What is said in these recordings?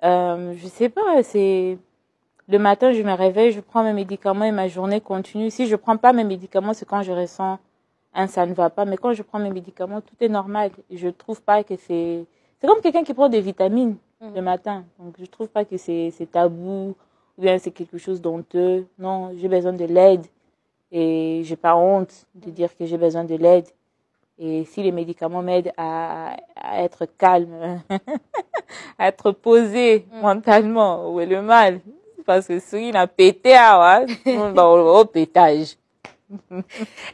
Je sais pas, c'est le matin, je me réveille, je prends mes médicaments et ma journée continue. Si je prends pas mes médicaments, c'est quand je ressens un ça ne va pas. Mais quand je prends mes médicaments, tout est normal. Je trouve pas que c'est comme quelqu'un qui prend des vitamines le matin. Donc je trouve pas que c'est tabou ou bien c'est quelque chose d'honteux. Non, j'ai besoin de l'aide et j'ai pas honte de dire que j'ai besoin de l'aide. Et si les médicaments m'aident à être calme, à être posé mentalement, où est le mal? Parce que si il a pété, au pétage.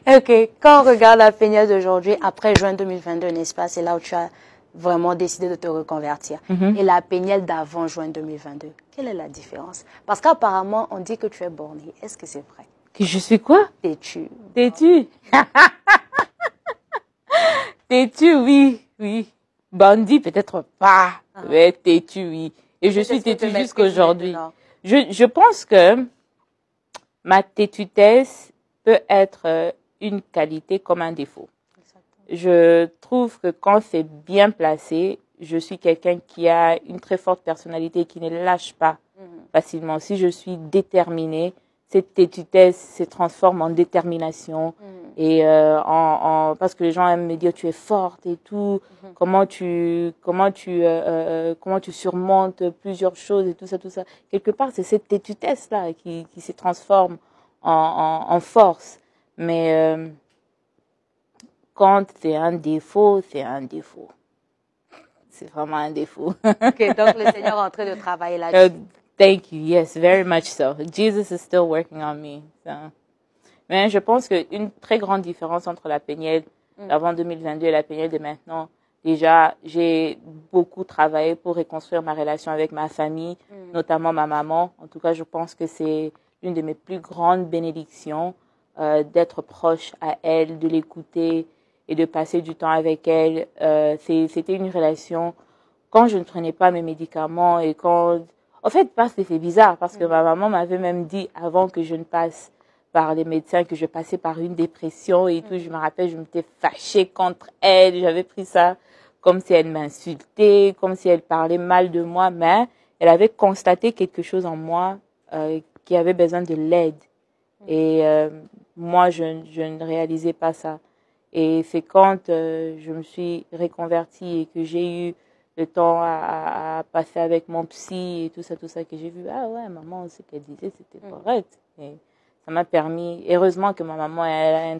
Ok, quand on regarde la Péniel d'aujourd'hui, après juin 2022, n'est-ce pas, c'est là où tu as vraiment décidé de te reconvertir. Et la Péniel d'avant juin 2022, quelle est la différence? Parce qu'apparemment, on dit que tu es bornée. Est-ce que c'est vrai? Que je suis quoi? Têtue. Têtu. Têtu, oui, oui. Bandit, peut-être pas. Mais têtu, oui. Et je suis têtu jusqu'aujourd'hui. Je pense que ma têtutesse peut être une qualité comme un défaut. Je trouve que quand c'est bien placé, je suis quelqu'un qui a une très forte personnalité et qui ne lâche pas facilement. Si je suis déterminée, cette têtutesse se transforme en détermination et parce que les gens aiment me dire tu es forte et tout, comment tu surmontes plusieurs choses et tout ça. Quelque part, c'est cette têtutesse là qui se transforme en force. Mais quand c'est un défaut, c'est un défaut. C'est vraiment un défaut. Ok, donc le Seigneur est en train de travailler là-dessus. Thank you. Yes, very much so. Jesus is still working on me. So. Mais je pense qu'une très grande différence entre la Péniel d'avant 2022 et la Péniel de maintenant, déjà, j'ai beaucoup travaillé pour reconstruire ma relation avec ma famille, notamment ma maman. En tout cas, je pense que c'est l'une de mes plus grandes bénédictions d'être proche à elle, de l'écouter et de passer du temps avec elle. C'était une relation quand je ne prenais pas mes médicaments et quand... En fait, parce que c'est bizarre, parce que ma maman m'avait même dit avant que je ne passe par les médecins que je passais par une dépression et tout. Je me rappelle, je m'étais fâchée contre elle. J'avais pris ça comme si elle m'insultait, comme si elle parlait mal de moi, mais elle avait constaté quelque chose en moi qui avait besoin de l'aide. Et moi, je ne réalisais pas ça. Et c'est quand je me suis reconvertie et que j'ai eu le temps à passer avec mon psy et tout ça, que j'ai vu, ah ouais, maman, ce qu'elle disait, c'était correct. Et ça m'a permis, heureusement que ma maman, elle a un